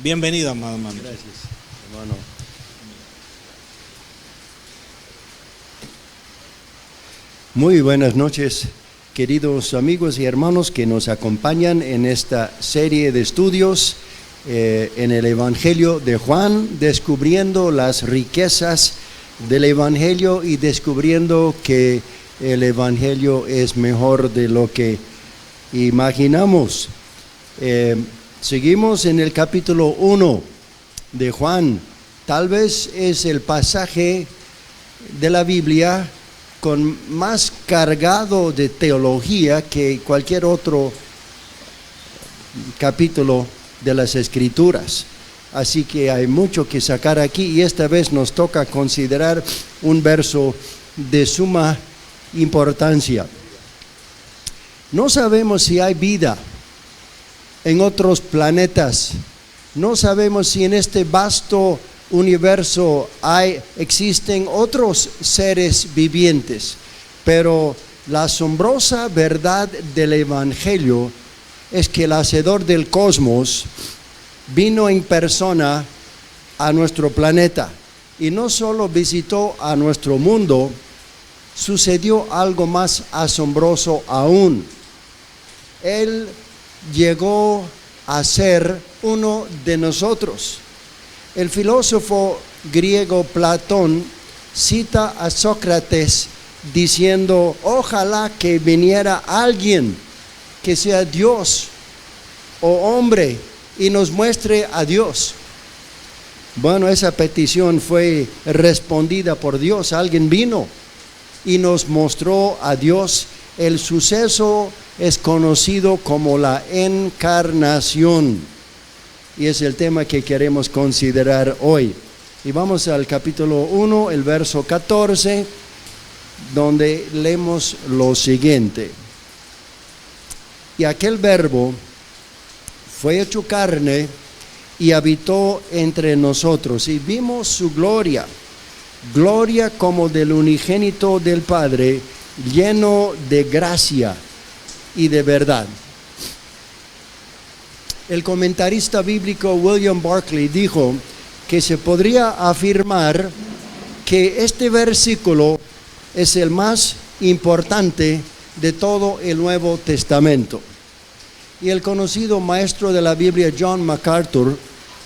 Bienvenido, amado hermano. Gracias, hermano. Muy buenas noches, queridos amigos y hermanos que nos acompañan en esta serie de estudios en el Evangelio de Juan, descubriendo las riquezas del Evangelio y descubriendo que el Evangelio es mejor de lo que imaginamos. Seguimos en el capítulo 1 de Juan. Tal vez es el pasaje de la Biblia con más cargado de teología que cualquier otro capítulo de las Escrituras. Así que hay mucho que sacar aquí y esta vez nos toca considerar un verso de suma importancia. No sabemos si hay vida en otros planetas. No sabemos si en este vasto universo existen otros seres vivientes, pero la asombrosa verdad del Evangelio es que el Hacedor del cosmos vino en persona a nuestro planeta y no solo visitó a nuestro mundo, sucedió algo más asombroso aún. Él llegó a ser uno de nosotros. El filósofo griego Platón cita a Sócrates diciendo: ojalá que viniera alguien que sea Dios o hombre y nos muestre a Dios. Bueno, esa petición fue respondida por Dios. Alguien vino y nos mostró a Dios. El suceso es conocido como la encarnación y es el tema que queremos considerar hoy. Y vamos al capítulo 1, el verso 14, donde leemos lo siguiente: y aquel verbo fue hecho carne y habitó entre nosotros, y vimos su gloria, gloria como del unigénito del Padre, lleno de gracia y de verdad. El comentarista bíblico William Barclay dijo que se podría afirmar que este versículo es el más importante de todo el Nuevo Testamento. Y el conocido maestro de la Biblia John MacArthur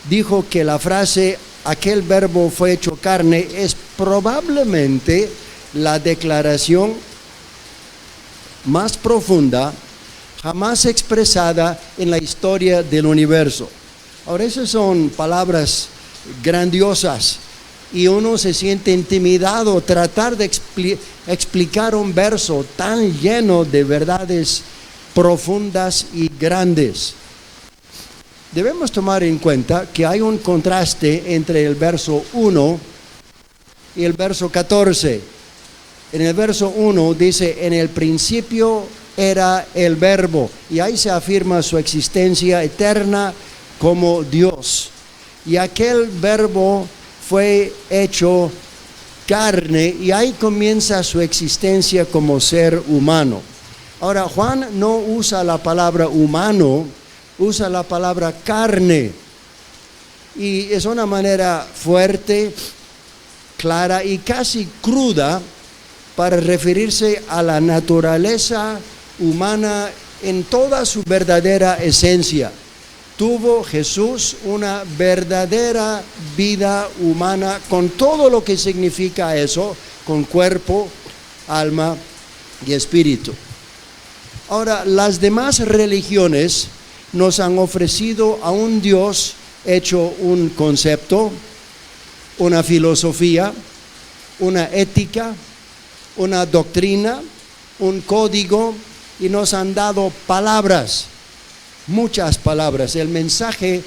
dijo que la frase aquel verbo fue hecho carne es probablemente la declaración más profunda jamás expresada en la historia del universo. Ahora, esas son palabras grandiosas y uno se siente intimidado tratar de explicar un verso tan lleno de verdades profundas y grandes. Debemos tomar en cuenta que hay un contraste entre el verso 1 y el verso 14. En el verso 1 dice: en el principio era el verbo, y ahí se afirma su existencia eterna como Dios. Y aquel verbo fue hecho carne, y ahí comienza su existencia como ser humano. Ahora, Juan no usa la palabra humano, usa la palabra carne. Y es una manera fuerte, clara y casi cruda para referirse a la naturaleza humana en toda su verdadera esencia. Tuvo Jesús una verdadera vida humana con todo lo que significa eso, con cuerpo, alma y espíritu. Ahora, las demás religiones nos han ofrecido a un Dios hecho un concepto, una filosofía, una ética, una doctrina, un código, y nos han dado palabras, muchas palabras. El mensaje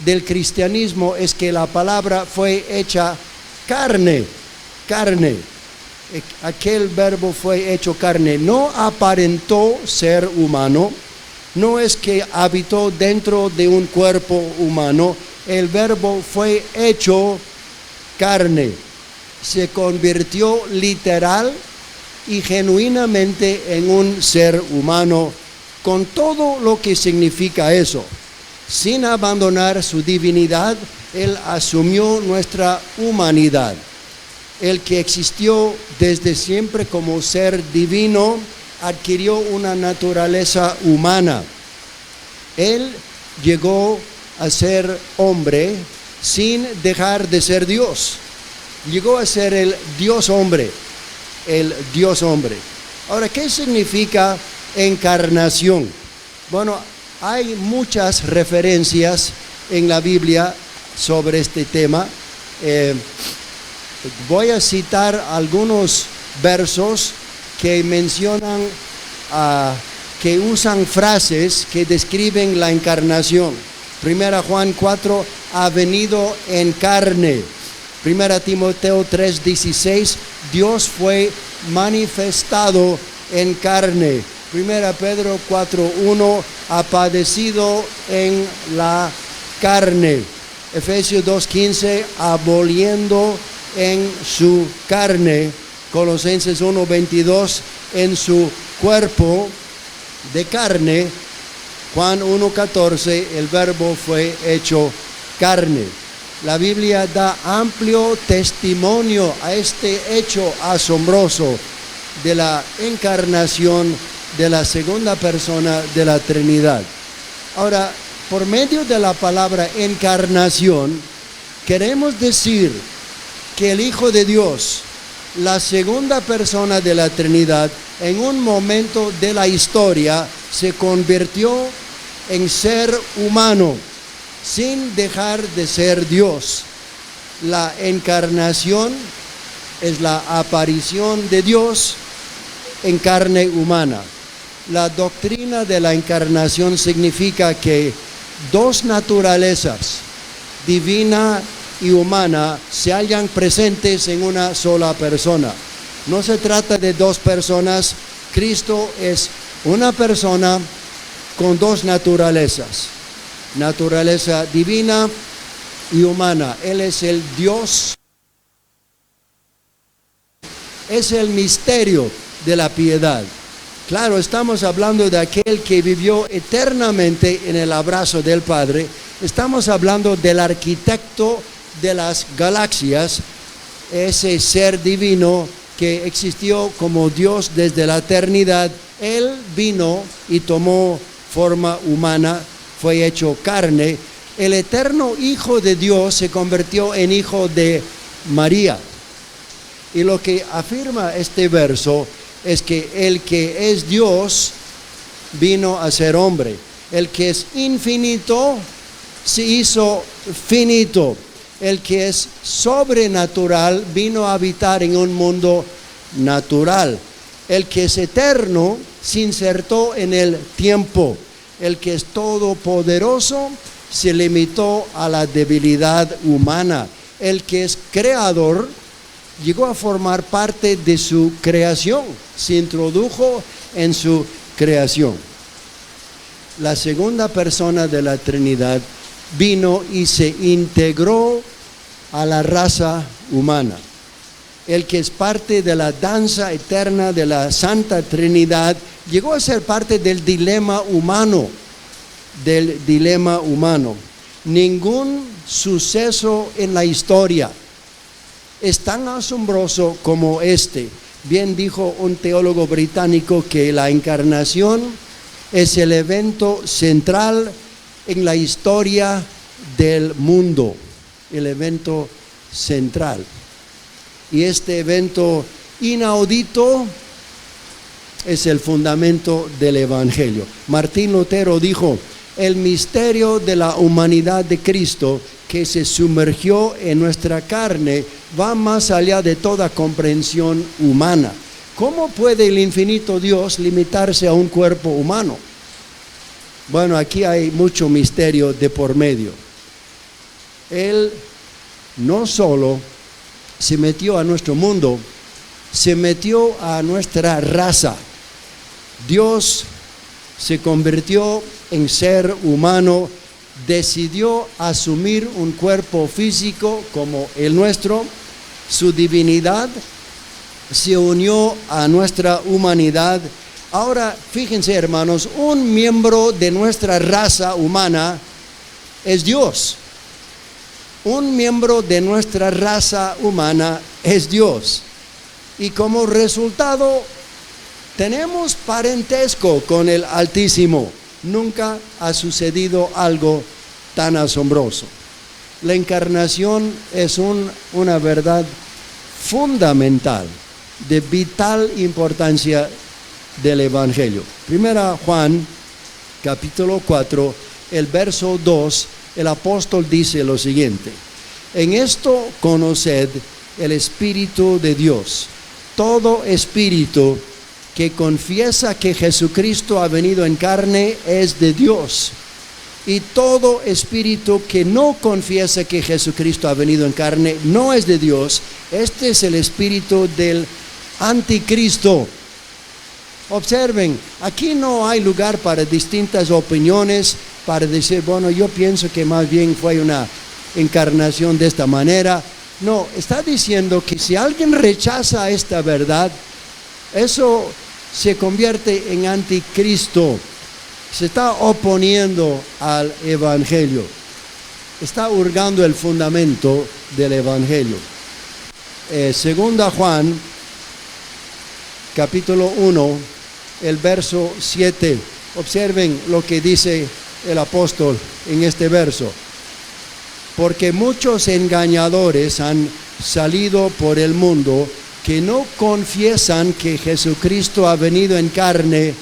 del cristianismo es que la palabra fue hecha carne. Aquel verbo fue hecho carne. No aparentó ser humano, no es que habitó dentro de un cuerpo humano. El verbo fue hecho carne. Se convirtió literal y genuinamente en un ser humano, con todo lo que significa eso. Sin abandonar su divinidad, Él asumió nuestra humanidad. El que existió desde siempre como ser divino, adquirió una naturaleza humana. Él llegó a ser hombre sin dejar de ser Dios. Llegó a ser el Dios hombre. El Dios hombre. Ahora, ¿qué significa encarnación? Bueno, hay muchas referencias en la Biblia sobre este tema. Voy a citar algunos versos que mencionan, que usan frases que describen la encarnación. 1 Juan 4, ha venido en carne. 1 Timoteo 3:16, Dios fue manifestado en carne. 1 Pedro 4:1, ha padecido en la carne. Efesios 2:15, aboliendo en su carne. Colosenses 1:22, en su cuerpo de carne. Juan 1:14, el verbo fue hecho carne. La Biblia da amplio testimonio a este hecho asombroso de la encarnación de la segunda persona de la Trinidad. Ahora, por medio de la palabra encarnación, queremos decir que el Hijo de Dios, la segunda persona de la Trinidad, en un momento de la historia se convirtió en ser humano, sin dejar de ser Dios. La encarnación es la aparición de Dios en carne humana. La doctrina de la encarnación significa que dos naturalezas, divina y humana, se hallan presentes en una sola persona. No se trata de dos personas. Cristo es una persona con dos naturalezas, naturaleza divina y humana. Él es el Dios. Es el misterio de la piedad. Claro, estamos hablando de aquel que vivió eternamente en el abrazo del Padre. Estamos hablando del arquitecto de las galaxias, ese ser divino que existió como Dios desde la eternidad. Él vino y tomó forma humana, fue hecho carne. El eterno Hijo de Dios se convirtió en hijo de María. Y lo que afirma este verso es que el que es Dios vino a ser hombre. El que es infinito se hizo finito. El que es sobrenatural vino a habitar en un mundo natural. El que es eterno se insertó en el tiempo. El que es todopoderoso se limitó a la debilidad humana. El que es creador llegó a formar parte de su creación, se introdujo en su creación. La segunda persona de la Trinidad vino y se integró a la raza humana. El que es parte de la danza eterna de la Santa Trinidad llegó a ser parte del dilema humano. Ningún suceso en la historia es tan asombroso como este. Bien dijo un teólogo británico que la encarnación es el evento central en la historia del mundo, el evento central. Y este evento inaudito es el fundamento del Evangelio. Martín Lutero dijo: el misterio de la humanidad de Cristo que se sumergió en nuestra carne va más allá de toda comprensión humana. ¿Cómo puede el infinito Dios limitarse a un cuerpo humano? Bueno, aquí hay mucho misterio de por medio. Él no solo se metió a nuestro mundo, se metió a nuestra raza. Dios se convirtió en ser humano, decidió asumir un cuerpo físico como el nuestro. Su divinidad se unió a nuestra humanidad. Ahora, fíjense, hermanos, un miembro de nuestra raza humana es Dios. Un miembro de nuestra raza humana es Dios. Y como resultado, tenemos parentesco con el Altísimo. Nunca ha sucedido algo tan asombroso. La encarnación es una verdad fundamental, de vital importancia del Evangelio. Primera Juan, capítulo 4, el verso 2, el apóstol dice lo siguiente: en esto conoced el Espíritu de Dios. Todo espíritu que confiesa que Jesucristo ha venido en carne es de Dios. Y todo espíritu que no confiesa que Jesucristo ha venido en carne no es de Dios. Este es el espíritu del anticristo. Observen, aquí no hay lugar para distintas opiniones, para decir, bueno, yo pienso que más bien fue una encarnación de esta manera. No, está diciendo que si alguien rechaza esta verdad, eso se convierte en anticristo. Se está oponiendo al Evangelio. Está hurgando el fundamento del Evangelio. Segunda Juan, capítulo 1, el verso 7. Observen lo que dice el apóstol en este verso. Porque muchos engañadores han salido por el mundo que no confiesan que Jesucristo ha venido en carne.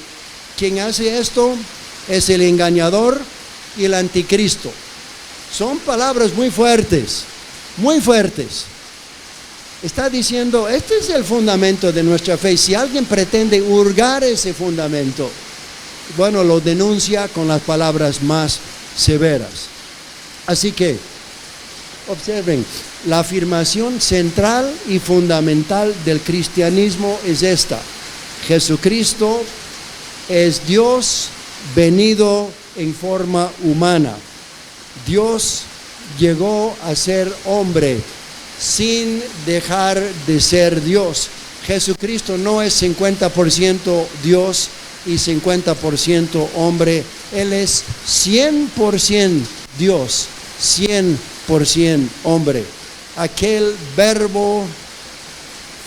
¿Quién hace esto? Es el engañador y el anticristo. Son palabras muy fuertes, muy fuertes. Está diciendo, este es el fundamento de nuestra fe. Si alguien pretende hurgar ese fundamento, bueno, lo denuncia con las palabras más severas. Así que, observen, la afirmación central y fundamental del cristianismo es esta: Jesucristo es Dios venido en forma humana. Dios llegó a ser hombre sin dejar de ser Dios. Jesucristo no es 50% Dios y 50% hombre. Él es 100% Dios, 100% hombre. Aquel verbo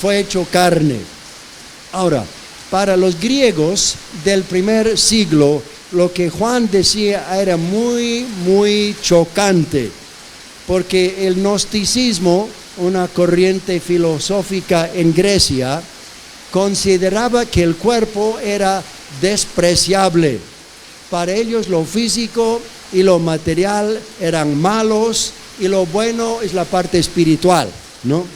fue hecho carne. Ahora, para los griegos del primer siglo, lo que Juan decía era muy, muy chocante, porque el gnosticismo, una corriente filosófica en Grecia, consideraba que el cuerpo era despreciable. Para ellos lo físico y lo material eran malos y lo bueno es la parte espiritual, ¿no?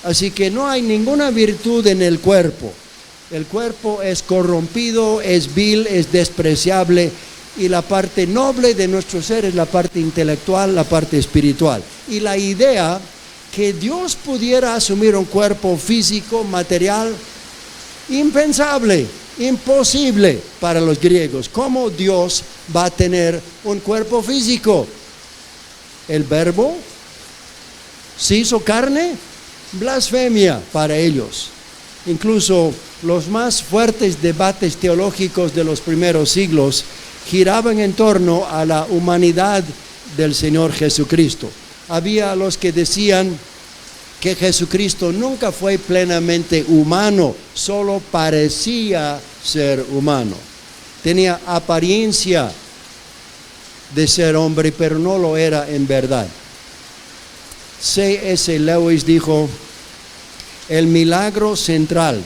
Así que no hay ninguna virtud en el cuerpo. El cuerpo es corrompido, es vil, es despreciable, y la parte noble de nuestro ser es la parte intelectual, la parte espiritual. Y la idea que Dios pudiera asumir un cuerpo físico, material, impensable, imposible para los griegos. ¿Cómo Dios va a tener un cuerpo físico? El verbo se hizo carne, blasfemia para ellos. Incluso los más fuertes debates teológicos de los primeros siglos giraban en torno a la humanidad del Señor Jesucristo. Había los que decían que Jesucristo nunca fue plenamente humano, solo parecía ser humano. Tenía apariencia de ser hombre, pero no lo era en verdad. C.S. Lewis dijo: el milagro central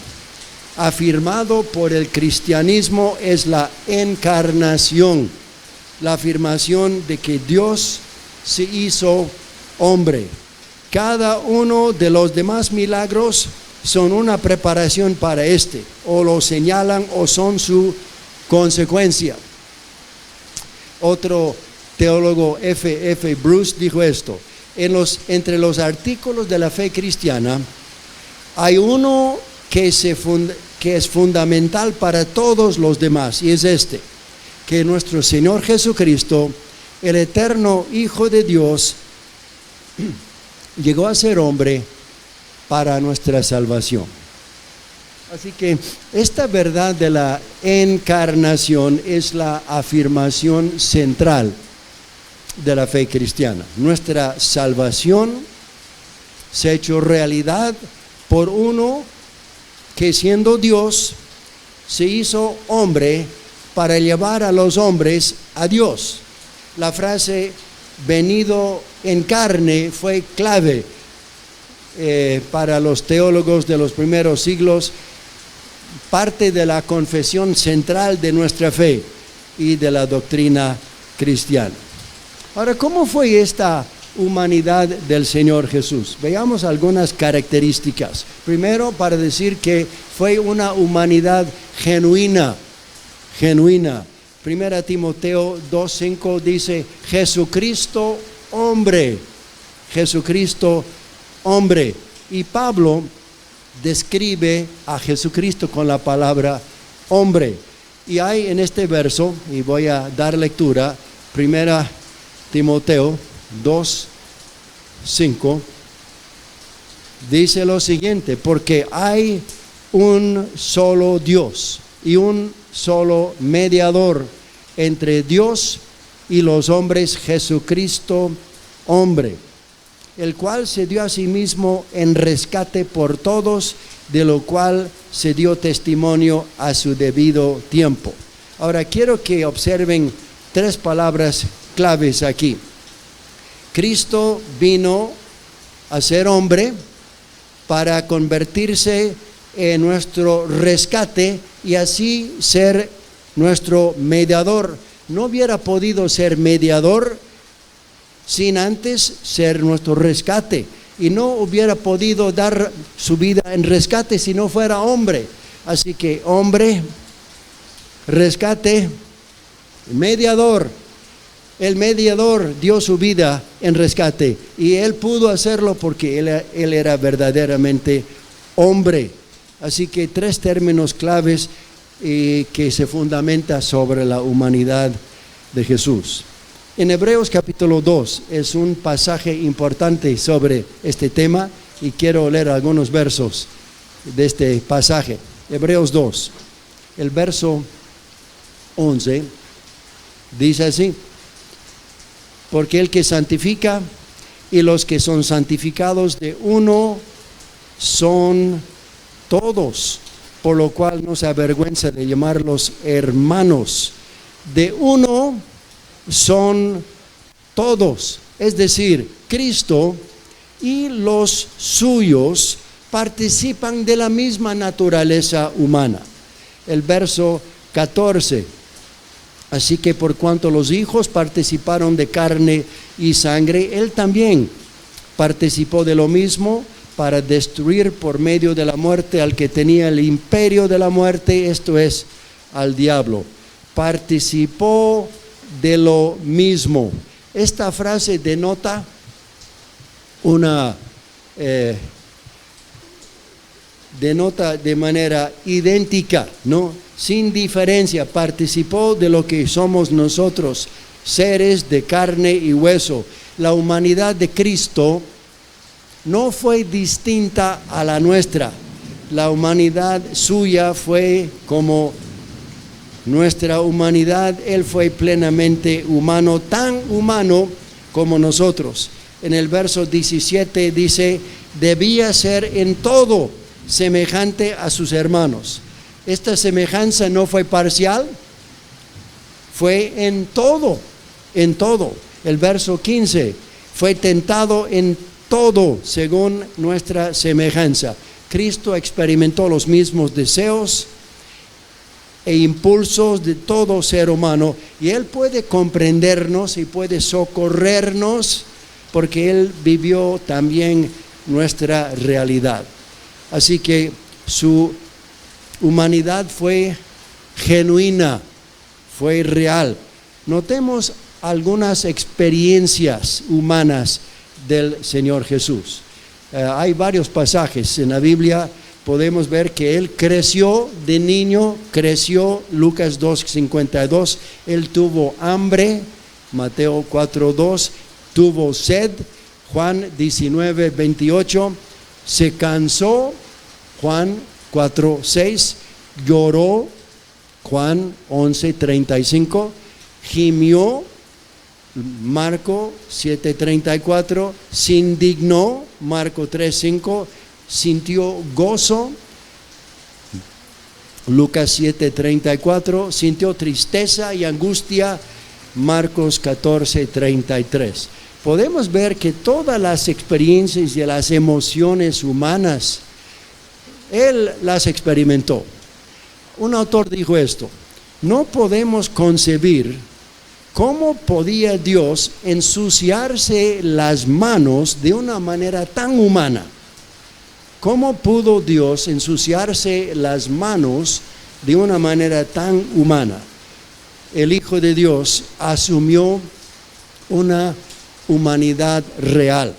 afirmado por el cristianismo es la encarnación, la afirmación de que Dios se hizo hombre. Cada uno de los demás milagros son una preparación para este, o lo señalan o son su consecuencia. Otro teólogo, F.F. Bruce, dijo esto: entre los artículos de la fe cristiana hay uno que es fundamental para todos los demás, y es este: que nuestro Señor Jesucristo, el eterno Hijo de Dios, llegó a ser hombre para nuestra salvación. Así que esta verdad de la encarnación es la afirmación central. de la fe cristiana. Nuestra salvación se ha hecho realidad por uno que, siendo Dios, se hizo hombre para llevar a los hombres a Dios. La frase venido en carne fue clave para los teólogos de los primeros siglos, parte de la confesión central de nuestra fe y de la doctrina cristiana. Ahora, ¿cómo fue esta humanidad del Señor Jesús? Veamos algunas características. Primero, para decir que fue una humanidad genuina. 1 Timoteo 2:5 dice, Jesucristo hombre. Jesucristo hombre. Y Pablo describe a Jesucristo con la palabra hombre. Y hay en este verso, y voy a dar lectura, 1 Timoteo 2:5, dice lo siguiente: porque hay un solo Dios y un solo mediador entre Dios y los hombres, Jesucristo hombre, el cual se dio a sí mismo en rescate por todos, de lo cual se dio testimonio a su debido tiempo. Ahora quiero que observen 3 palabras claves aquí. Cristo vino a ser hombre para convertirse en nuestro rescate y así ser nuestro mediador. No hubiera podido ser mediador sin antes ser nuestro rescate, y no hubiera podido dar su vida en rescate si no fuera hombre. Así que hombre, rescate, mediador. El mediador dio su vida en rescate y él pudo hacerlo porque él era verdaderamente hombre. Así que 3 términos claves que se fundamentan sobre la humanidad de Jesús. En Hebreos capítulo 2 es un pasaje importante sobre este tema y quiero leer algunos versos de este pasaje. Hebreos 2, el verso 11, dice así: porque el que santifica y los que son santificados de uno son todos, por lo cual no se avergüenza de llamarlos hermanos. De uno son todos, es decir, Cristo y los suyos participan de la misma naturaleza humana. El verso 14: así que por cuanto los hijos participaron de carne y sangre, él también participó de lo mismo, para destruir por medio de la muerte al que tenía el imperio de la muerte, esto es, al diablo. Participó de lo mismo. Esta frase denota denota de manera idéntica, ¿no? Sin diferencia, participó de lo que somos nosotros, seres de carne y hueso. La humanidad de Cristo no fue distinta a la nuestra. La humanidad suya fue como nuestra humanidad. Él fue plenamente humano, tan humano como nosotros. En el verso 17 dice: debía ser en todo semejante a sus hermanos. Esta semejanza no fue parcial, fue en todo, en todo. El verso 15: fue tentado en todo según nuestra semejanza. Cristo experimentó los mismos deseos e impulsos de todo ser humano, y Él puede comprendernos y puede socorrernos porque Él vivió también nuestra realidad. Así que su humanidad fue genuina, fue real. Notemos algunas experiencias humanas del Señor Jesús. Hay varios pasajes en la Biblia. Podemos ver que Él creció de niño, Lucas 2:52. Él tuvo hambre, Mateo 4:2. Tuvo sed, Juan 19:28. Se cansó, Juan 4:6. Lloró, Juan 11:35. Gimió, Marco 7:34, se indignó, Marco 3:5, sintió gozo, Lucas 7:34, sintió tristeza y angustia, Marcos 14:33. Podemos ver que todas las experiencias y las emociones humanas, Él las experimentó. Un autor dijo esto: no podemos concebir cómo podía Dios ensuciarse las manos de una manera tan humana. ¿Cómo pudo Dios ensuciarse las manos de una manera tan humana? El Hijo de Dios asumió una humanidad real.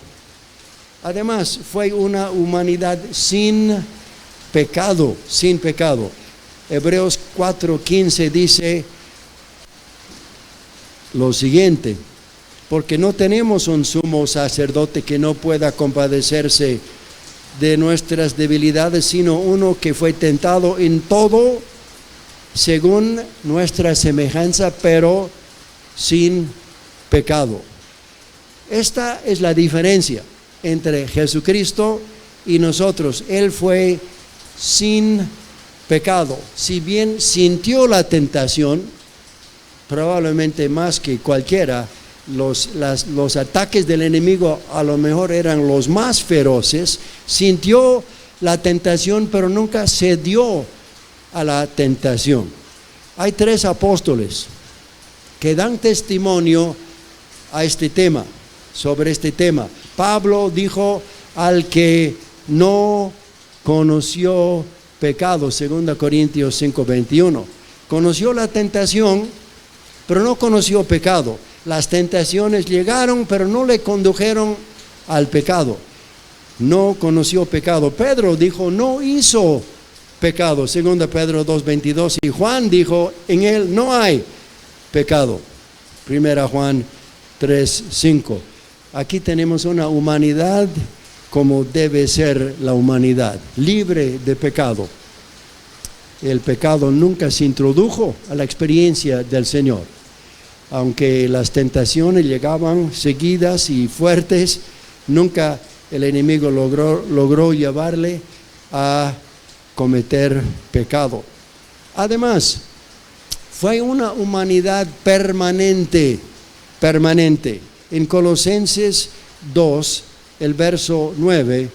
Además, fue una humanidad sin pecado, sin pecado. Hebreos 4:15 dice lo siguiente: porque no tenemos un sumo sacerdote que no pueda compadecerse de nuestras debilidades, sino uno que fue tentado en todo según nuestra semejanza, pero sin pecado. Esta es la diferencia entre Jesucristo y nosotros. Él fue sin pecado. Si bien sintió la tentación, probablemente más que cualquiera, los ataques del enemigo a lo mejor eran los más feroces. Sintió la tentación, pero nunca cedió a la tentación. Hay 3 apóstoles que dan testimonio a este tema, sobre este tema. Pablo dijo: al que no conoció pecado, 2 Corintios 5:21. Conoció la tentación, pero no conoció pecado. Las tentaciones llegaron, pero no le condujeron al pecado. No conoció pecado. Pedro dijo: no hizo pecado, 2 Pedro 2:22. Y Juan dijo: en él no hay pecado, 1 Juan 3:5. Aquí tenemos una humanidad como debe ser la humanidad, libre de pecado. El pecado nunca se introdujo a la experiencia del Señor. Aunque las tentaciones llegaban seguidas y fuertes, nunca el enemigo logró llevarle a cometer pecado. Además, fue una humanidad permanente. En Colosenses 2, el verso 9,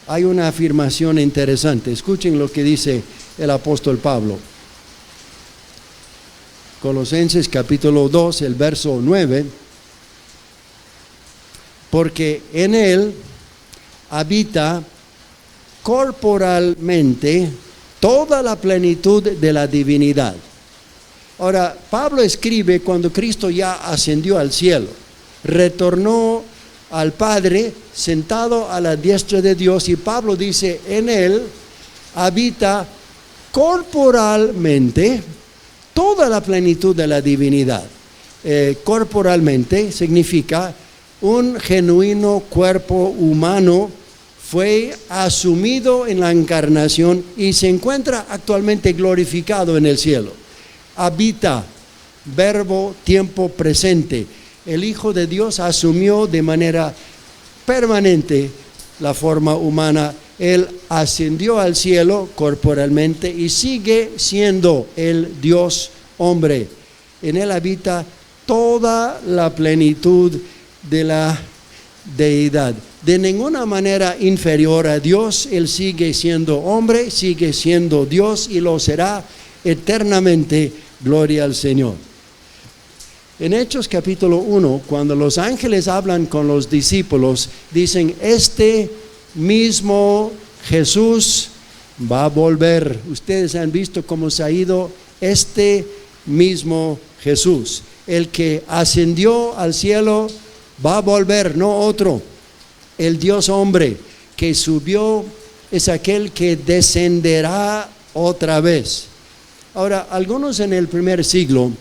hay una afirmación interesante. Escuchen lo que dice el apóstol Pablo. Colosenses capítulo 2, el verso 9, porque en él habita corporalmente toda la plenitud de la divinidad. Ahora, Pablo escribe cuando Cristo ya ascendió al cielo, retornó al Padre, sentado a la diestra de Dios, y Pablo dice: en él habita corporalmente toda la plenitud de la divinidad. Corporalmente significa un genuino cuerpo humano fue asumido en la encarnación y se encuentra actualmente glorificado en el cielo. Habita, verbo, tiempo presente. El Hijo de Dios asumió de manera permanente la forma humana. Él ascendió al cielo corporalmente y sigue siendo el Dios hombre. En él habita toda la plenitud de la deidad. De ninguna manera inferior a Dios. Él sigue siendo hombre, sigue siendo Dios y lo será eternamente. Gloria al Señor. En Hechos capítulo 1, cuando los ángeles hablan con los discípulos, dicen: este mismo Jesús va a volver. Ustedes han visto cómo se ha ido este mismo Jesús. El que ascendió al cielo va a volver, no otro. El Dios hombre que subió es aquel que descenderá otra vez. Ahora, algunos en el primer siglo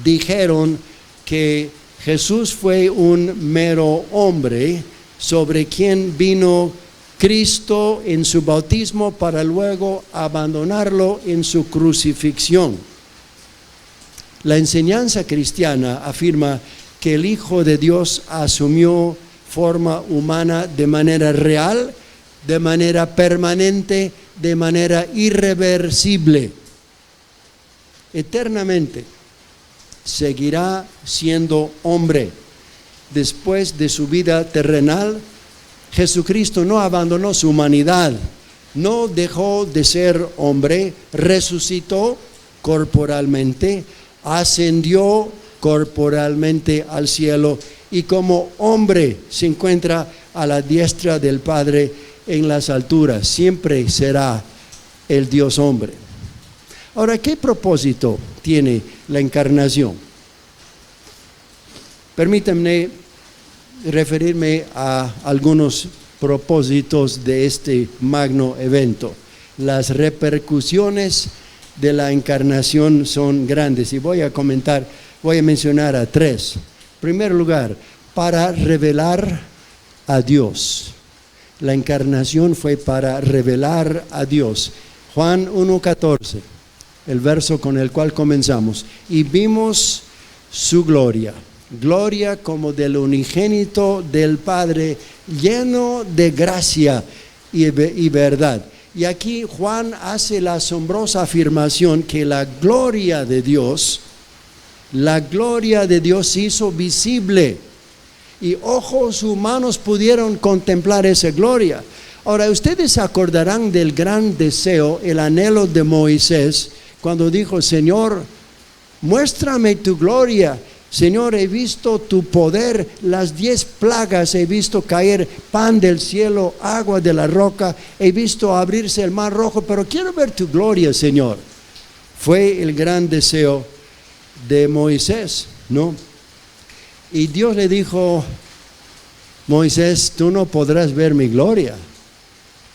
dijeron que Jesús fue un mero hombre sobre quien vino Cristo en su bautismo para luego abandonarlo en su crucifixión. La enseñanza cristiana afirma que el Hijo de Dios asumió forma humana de manera real, de manera permanente, de manera irreversible. Eternamente seguirá siendo hombre. Después de su vida terrenal, Jesucristo no abandonó su humanidad, no dejó de ser hombre, resucitó corporalmente, ascendió corporalmente al cielo y como hombre se encuentra a la diestra del Padre en las alturas. Siempre será el Dios hombre. Ahora, ¿qué propósito tiene la encarnación? Permítanme referirme a algunos propósitos de este magno evento. Las repercusiones de la encarnación son grandes y voy a mencionar a tres. En primer lugar, para revelar a Dios. La encarnación fue para revelar a Dios. Juan 1:14, el verso con el cual comenzamos. Y vimos su gloria. Gloria como del unigénito del Padre, lleno de gracia y verdad. Y aquí Juan hace la asombrosa afirmación que la gloria de Dios se hizo visible y ojos humanos pudieron contemplar esa gloria. Ahora, ustedes se acordarán del gran deseo, el anhelo de Moisés, cuando dijo: Señor, muéstrame tu gloria. Señor, he visto tu poder, las 10 plagas, he visto caer pan del cielo, agua de la roca, he visto abrirse el mar rojo, pero quiero ver tu gloria, Señor. Fue el gran deseo de Moisés, ¿no? Y Dios le dijo: Moisés, tú no podrás ver mi gloria.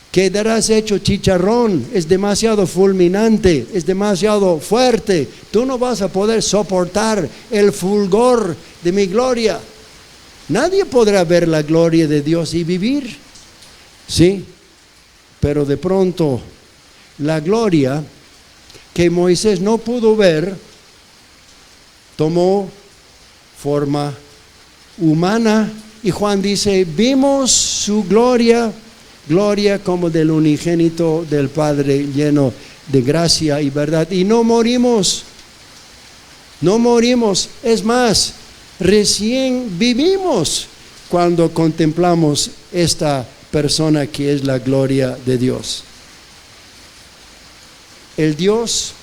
Quedarás hecho chicharrón, es demasiado fulminante, es demasiado fuerte. Tú no vas a poder soportar el fulgor de mi gloria. Nadie podrá ver la gloria de Dios y vivir. Sí, pero de pronto la gloria que Moisés no pudo ver tomó forma humana. Y Juan dice: vimos su gloria, gloria como del unigénito del Padre, lleno de gracia y verdad. Y no morimos, es más, recién vivimos cuando contemplamos esta persona que es la gloria de Dios. El Dios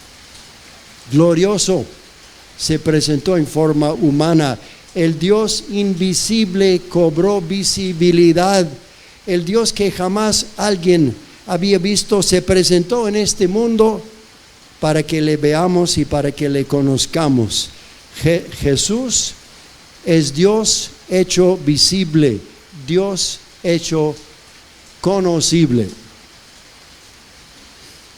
glorioso se presentó en forma humana. El Dios invisible cobró visibilidad. El Dios que jamás alguien había visto se presentó en este mundo para que le veamos y para que le conozcamos. Jesús es Dios hecho visible, Dios hecho conocible.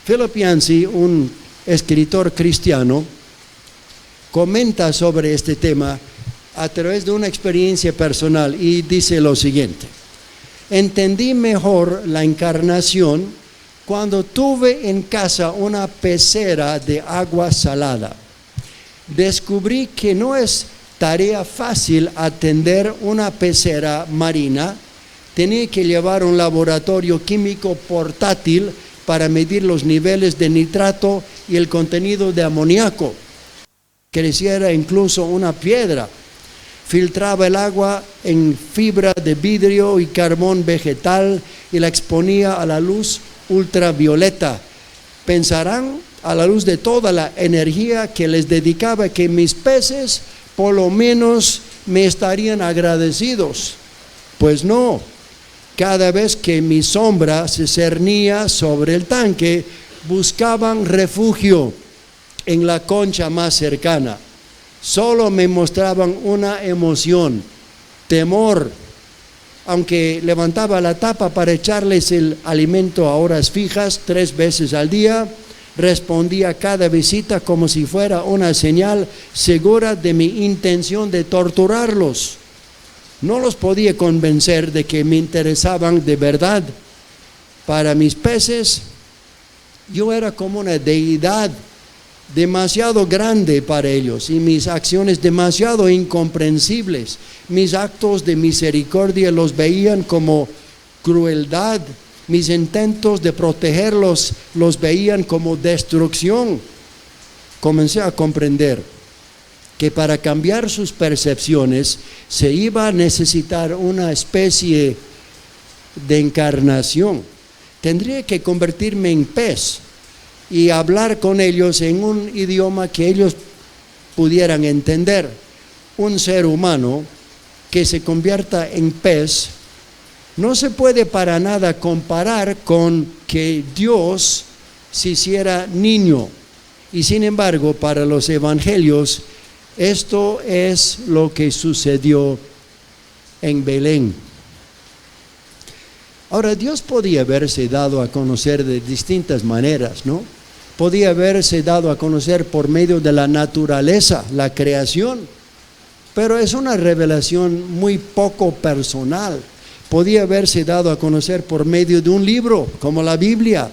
Philip Yancey, un escritor cristiano, comenta sobre este tema a través de una experiencia personal y dice lo siguiente: entendí mejor la encarnación cuando tuve en casa una pecera de agua salada. Descubrí que no es tarea fácil atender una pecera marina. Tenía que llevar un laboratorio químico portátil para medir los niveles de nitrato y el contenido de amoníaco. Creciera incluso una piedra. Filtraba el agua en fibra de vidrio y carbón vegetal y la exponía a la luz ultravioleta. Pensarán, a la luz de toda la energía que les dedicaba, que mis peces por lo menos me estarían agradecidos. Pues no. Cada vez que mi sombra se cernía sobre el tanque, buscaban refugio en la concha más cercana. Solo me mostraban una emoción, temor. Aunque levantaba la tapa para echarles el alimento a horas fijas, 3 veces al día, respondía a cada visita como si fuera una señal segura de mi intención de torturarlos. No los podía convencer de que me interesaban de verdad. Para mis peces, yo era como una deidad demasiado grande para ellos y mis acciones demasiado incomprensibles. Mis actos de misericordia los veían como crueldad. Mis intentos de protegerlos los veían como destrucción. Comencé a comprender que para cambiar sus percepciones se iba a necesitar una especie de encarnación. Tendría que convertirme en pez y hablar con ellos en un idioma que ellos pudieran entender. Un ser humano que se convierta en pez no se puede para nada comparar con que Dios se hiciera niño. Y sin embargo, para los evangelios, esto es lo que sucedió en Belén. Ahora, Dios podía haberse dado a conocer de distintas maneras, ¿no? Podía haberse dado a conocer por medio de la naturaleza, la creación, pero es una revelación muy poco personal. Podía haberse dado a conocer por medio de un libro, como la Biblia,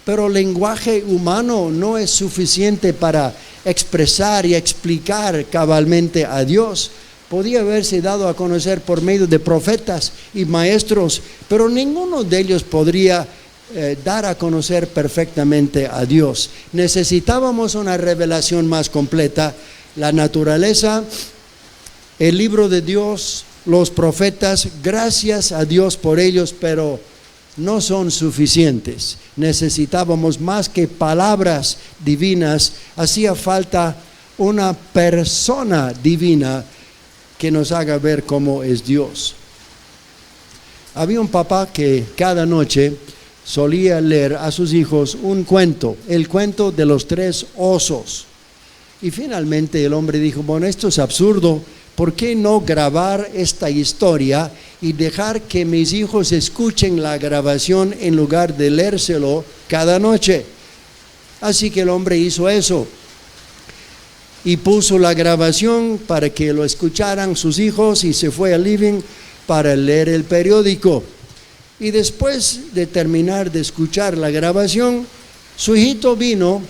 pero el lenguaje humano no es suficiente para expresar y explicar cabalmente a Dios. Podía haberse dado a conocer por medio de profetas y maestros, pero ninguno de ellos podría dar a conocer perfectamente a Dios. Necesitábamos una revelación más completa. La naturaleza, el libro de Dios, los profetas, gracias a Dios por ellos, pero no son suficientes. Necesitábamos más que palabras divinas. Hacía falta una persona divina que nos haga ver cómo es Dios. Había un papá que cada noche solía leer a sus hijos un cuento, el cuento de los 3 osos. Y finalmente el hombre dijo, bueno, esto es absurdo, ¿por qué no grabar esta historia y dejar que mis hijos escuchen la grabación en lugar de leérselo cada noche? Así que el hombre hizo eso y puso la grabación para que lo escucharan sus hijos y se fue al living para leer el periódico. Y después de terminar de escuchar la grabación, su hijito vino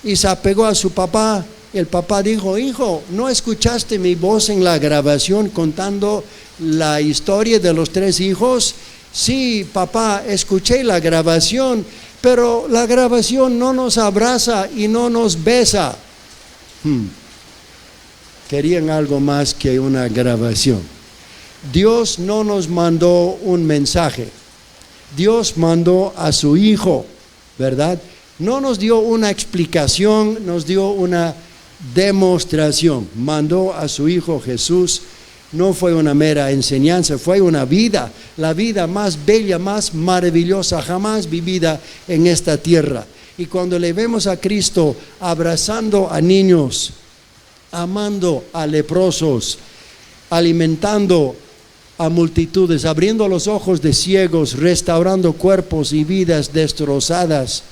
y se apegó a su papá. El papá dijo, hijo, ¿no escuchaste mi voz en la grabación contando la historia de los 3 hijos? Sí, papá, escuché la grabación, pero la grabación no nos abraza y no nos besa. Querían algo más que una grabación. Dios no nos mandó un mensaje. Dios mandó a su Hijo, ¿verdad? No nos dio una explicación, nos dio una demostración. Mandó a su Hijo Jesús. No fue una mera enseñanza, fue una vida, la vida más bella, más maravillosa jamás vivida en esta tierra. Y cuando le vemos a Cristo abrazando a niños, amando a leprosos, alimentando a multitudes, abriendo los ojos de ciegos, restaurando cuerpos y vidas destrozadas,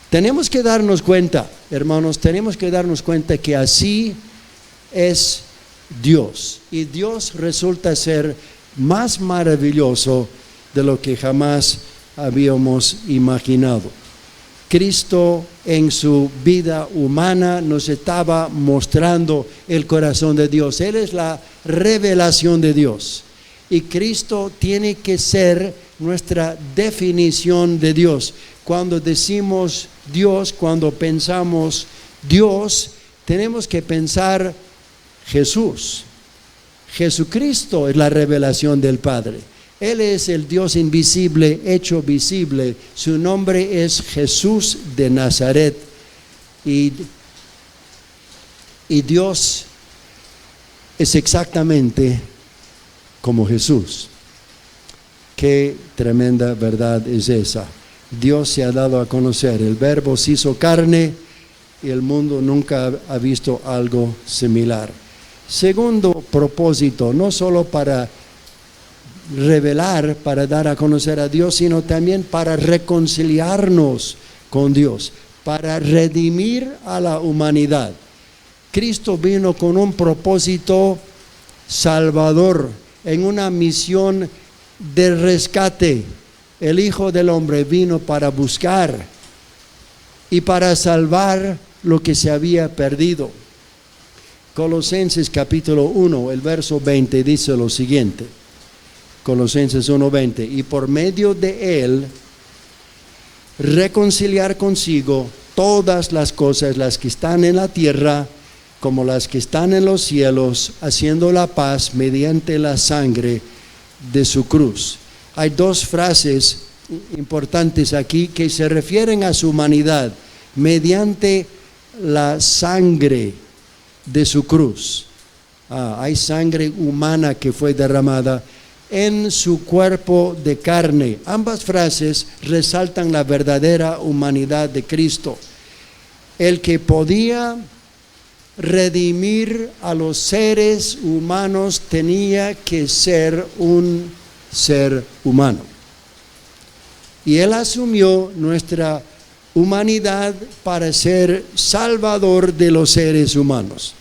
tenemos que darnos cuenta, hermanos, tenemos que darnos cuenta que así es Dios. Y Dios resulta ser más maravilloso de lo que jamás habíamos imaginado. Cristo en su vida humana nos estaba mostrando el corazón de Dios. Él es la revelación de Dios. Y Cristo tiene que ser nuestra definición de Dios. Cuando decimos Dios, cuando pensamos Dios, tenemos que pensar Jesús. Jesucristo es la revelación del Padre. Él es el Dios invisible hecho visible. Su nombre es Jesús de Nazaret. Y Dios es exactamente como Jesús. Qué tremenda verdad es esa. Dios se ha dado a conocer. El Verbo se hizo carne y el mundo nunca ha visto algo similar. Segundo propósito, no solo para revelar, para dar a conocer a Dios, sino también para reconciliarnos con Dios, para redimir a la humanidad. Cristo vino con un propósito salvador, en una misión de rescate. El Hijo del Hombre vino para buscar y para salvar lo que se había perdido. Colosenses capítulo 1, el verso 20 dice lo siguiente. Colosenses 1:20, y por medio de él reconciliar consigo todas las cosas, las que están en la tierra como las que están en los cielos, haciendo la paz mediante la sangre de su cruz. Hay dos frases importantes aquí que se refieren a su humanidad, mediante la sangre de su cruz. Hay sangre humana que fue derramada en su cuerpo de carne. Ambas frases resaltan la verdadera humanidad de Cristo. El que podía redimir a los seres humanos tenía que ser un ser humano. Y Él asumió nuestra humanidad para ser salvador de los seres humanos.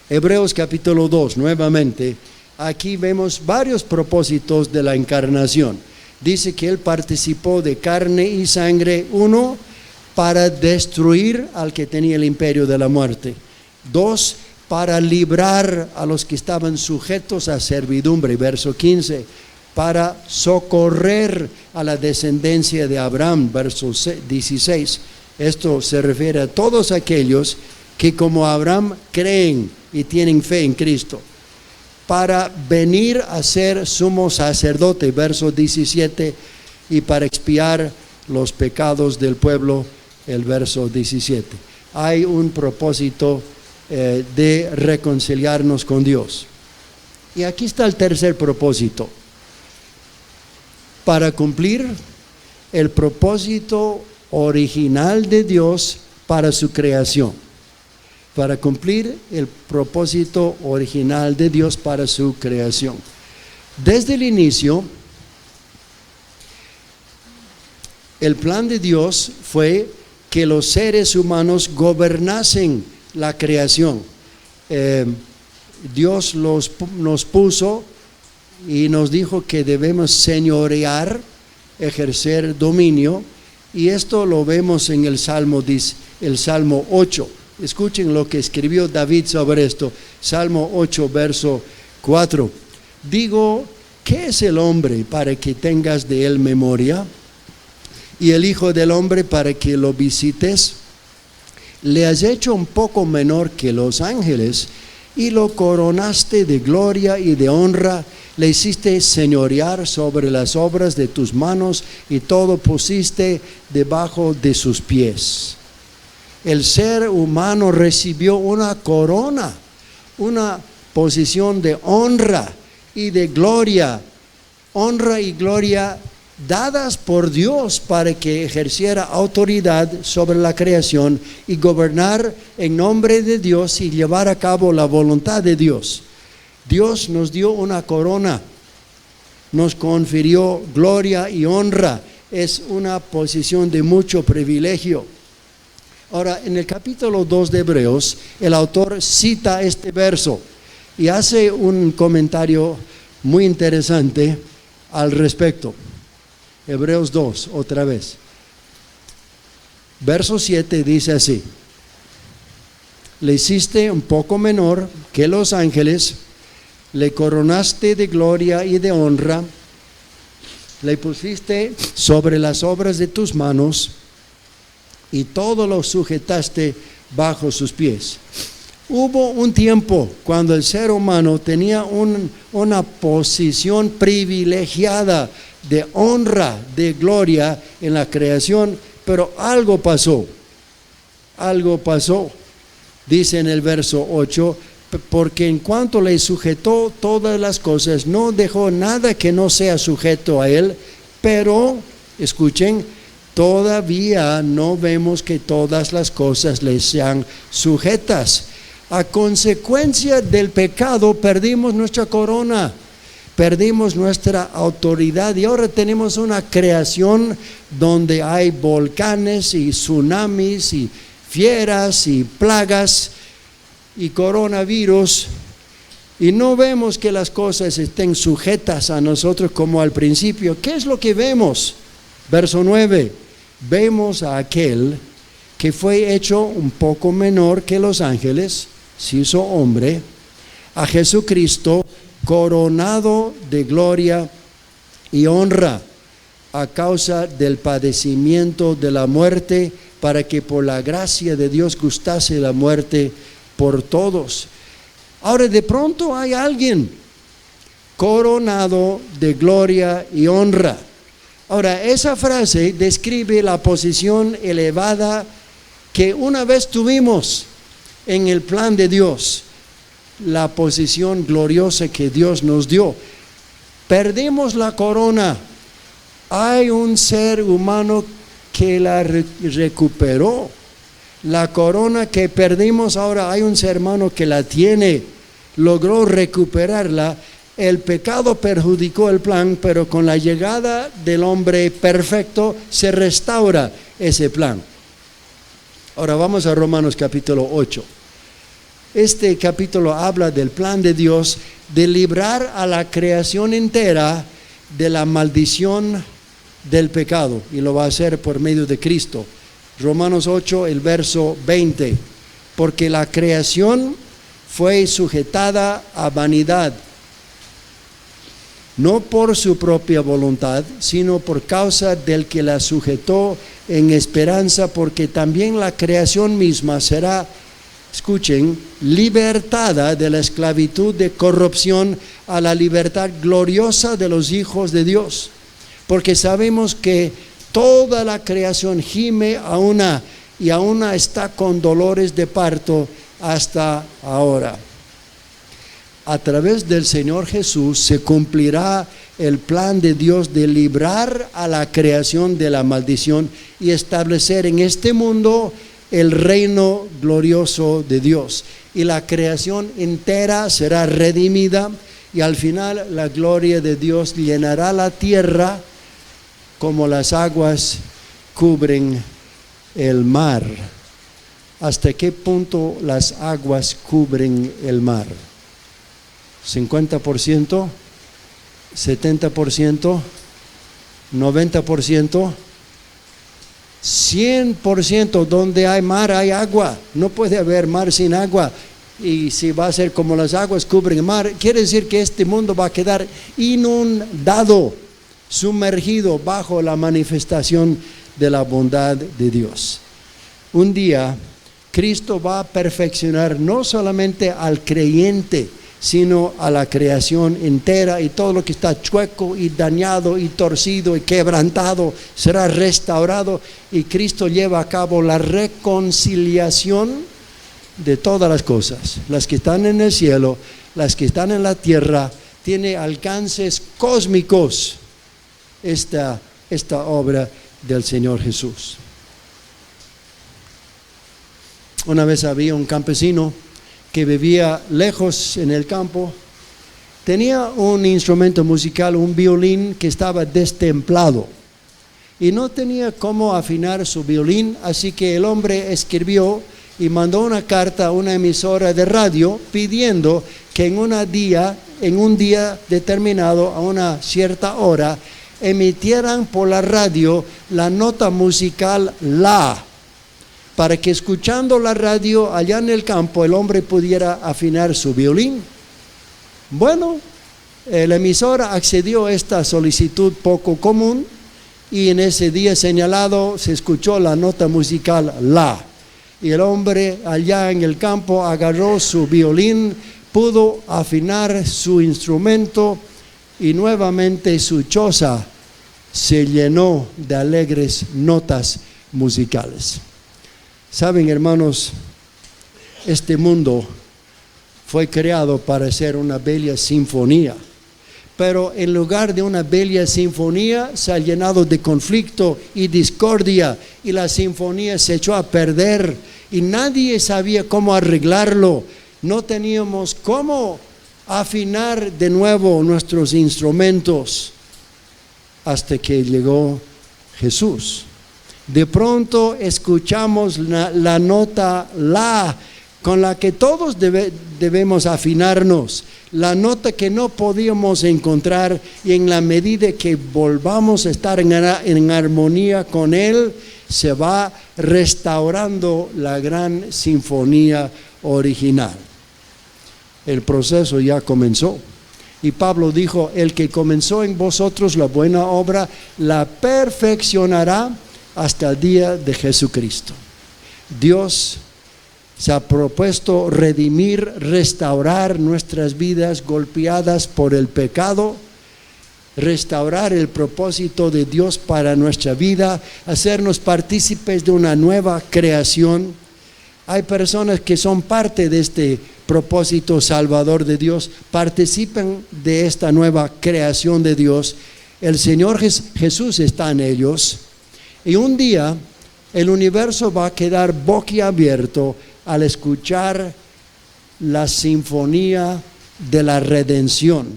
Hebreos capítulo 2, nuevamente. Aquí vemos varios propósitos de la encarnación. Dice que Él participó de carne y sangre, uno, para destruir al que tenía el imperio de la muerte. Dos, para librar a los que estaban sujetos a servidumbre, verso 15. Para socorrer a la descendencia de Abraham, verso 16. Esto se refiere a todos aquellos que como Abraham creen y tienen fe en Cristo. Para venir a ser sumo sacerdote, verso 17, y para expiar los pecados del pueblo, el verso 17. Hay un propósito de reconciliarnos con Dios. Y aquí está el tercer propósito. Para cumplir el propósito original de Dios para su creación. Para cumplir el propósito original de Dios para su creación. Desde el inicio, el plan de Dios fue que los seres humanos gobernasen la creación. Dios nos puso y nos dijo que debemos señorear, ejercer dominio, y esto lo vemos en el Salmo 8. Escuchen lo que escribió David sobre esto. Salmo 8, verso 4. Digo, ¿qué es el hombre para que tengas de él memoria? Y el hijo del hombre para que lo visites. Le has hecho un poco menor que los ángeles y lo coronaste de gloria y de honra. Le hiciste señorear sobre las obras de tus manos y todo pusiste debajo de sus pies. El ser humano recibió una corona, una posición de honra y de gloria dadas por Dios para que ejerciera autoridad sobre la creación y gobernar en nombre de Dios y llevar a cabo la voluntad de Dios. Dios nos dio una corona, nos confirió gloria y honra. Es una posición de mucho privilegio. Ahora, en el capítulo 2 de Hebreos, el autor cita este verso y hace un comentario muy interesante al respecto. Hebreos 2, otra vez. Verso 7 dice así: le hiciste un poco menor que los ángeles, le coronaste de gloria y de honra, le pusiste sobre las obras de tus manos, y todo lo sujetaste bajo sus pies. Hubo un tiempo cuando el ser humano tenía una posición privilegiada de honra, de gloria en la creación, pero algo pasó. Dice en el verso 8, porque en cuanto le sujetó todas las cosas, no dejó nada que no sea sujeto a él, pero, escuchen, todavía no vemos que todas las cosas le sean sujetas. A consecuencia del pecado perdimos nuestra corona, perdimos nuestra autoridad y ahora tenemos una creación donde hay volcanes y tsunamis y fieras y plagas y coronavirus, y no vemos que las cosas estén sujetas a nosotros como al principio. ¿Qué es lo que vemos? Verso 9. vemos a aquel que fue hecho un poco menor que los ángeles, se hizo hombre, a Jesucristo coronado de gloria y honra a causa del padecimiento de la muerte, para que por la gracia de Dios gustase la muerte por todos. Ahora de pronto hay alguien coronado de gloria y honra. Ahora esa frase describe la posición elevada que una vez tuvimos en el plan de Dios, la posición gloriosa que Dios nos dio. Perdimos la corona. Hay un ser humano que la recuperó. La corona que perdimos, ahora hay un ser humano que la tiene, logró recuperarla. El pecado perjudicó el plan, pero con la llegada del hombre perfecto se restaura ese plan. Ahora vamos a Romanos capítulo 8. Este capítulo habla del plan de Dios de librar a la creación entera de la maldición del pecado, y lo va a hacer por medio de Cristo. Romanos 8, el verso 20. Porque la creación fue sujetada a vanidad, no por su propia voluntad, sino por causa del que la sujetó, en esperanza, porque también la creación misma será, escuchen, libertada de la esclavitud de corrupción a la libertad gloriosa de los hijos de Dios. Porque sabemos que toda la creación gime y aún está con dolores de parto hasta ahora. A través del Señor Jesús se cumplirá el plan de Dios de librar a la creación de la maldición y establecer en este mundo el reino glorioso de Dios. Y la creación entera será redimida, y al final la gloria de Dios llenará la tierra como las aguas cubren el mar. ¿Hasta qué punto las aguas cubren el mar? ¿50%? ¿70%? ¿90%? 100%. Donde hay mar hay agua. No puede haber mar sin agua. Y si va a ser como las aguas cubren el mar, quiere decir que este mundo va a quedar inundado, sumergido bajo la manifestación de la bondad de Dios. Un día Cristo va a perfeccionar no solamente al creyente, sino a la creación entera, y todo lo que está chueco y dañado y torcido y quebrantado será restaurado, y Cristo lleva a cabo la reconciliación de todas las cosas, las que están en el cielo, las que están en la tierra. Tiene alcances cósmicos esta obra del Señor Jesús. Una vez había un campesino que vivía lejos en el campo. Tenía un instrumento musical, un violín que estaba destemplado, y no tenía cómo afinar su violín, así que el hombre escribió y mandó una carta a una emisora de radio pidiendo que en un día determinado, a una cierta hora, emitieran por la radio la nota musical La, para que escuchando la radio allá en el campo el hombre pudiera afinar su violín. Bueno, la emisora accedió a esta solicitud poco común, y en ese día señalado se escuchó la nota musical La, y el hombre allá en el campo agarró su violín, pudo afinar su instrumento, y nuevamente su choza se llenó de alegres notas musicales. Saben, hermanos, este mundo fue creado para ser una bella sinfonía, pero en lugar de una bella sinfonía se ha llenado de conflicto y discordia, y la sinfonía se echó a perder y nadie sabía cómo arreglarlo. No teníamos cómo afinar de nuevo nuestros instrumentos hasta que llegó Jesús. De pronto escuchamos la nota La con la que todos debemos afinarnos, la nota que no podíamos encontrar, y en la medida que volvamos a estar en armonía con Él, se va restaurando la gran sinfonía original. El proceso ya comenzó. Y Pablo dijo, el que comenzó en vosotros la buena obra, la perfeccionará hasta el día de Jesucristo. Dios se ha propuesto redimir, restaurar nuestras vidas golpeadas por el pecado, restaurar el propósito de Dios para nuestra vida, hacernos partícipes de una nueva creación. Hay personas que son parte de este propósito salvador de Dios, participan de esta nueva creación de Dios. El Señor Jesús está en ellos, y un día el universo va a quedar boquiabierto al escuchar la sinfonía de la redención,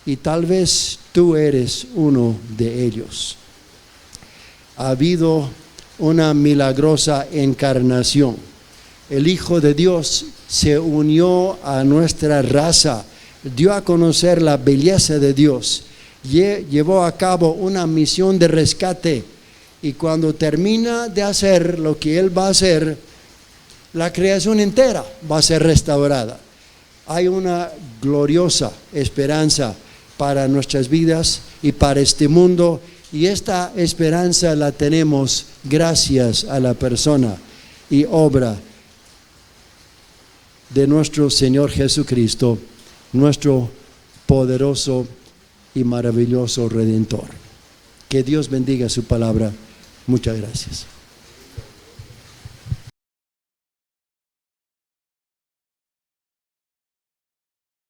y tal vez tú eres uno de ellos. Ha habido una milagrosa encarnación. El Hijo de Dios se unió a nuestra raza, dio a conocer la belleza de Dios, llevó a cabo una misión de rescate, y cuando termina de hacer lo que Él va a hacer, la creación entera va a ser restaurada. Hay una gloriosa esperanza para nuestras vidas y para este mundo, y esta esperanza la tenemos gracias a la persona y obra de nuestro Señor Jesucristo, nuestro poderoso y maravilloso Redentor. Que Dios bendiga su palabra. Muchas gracias.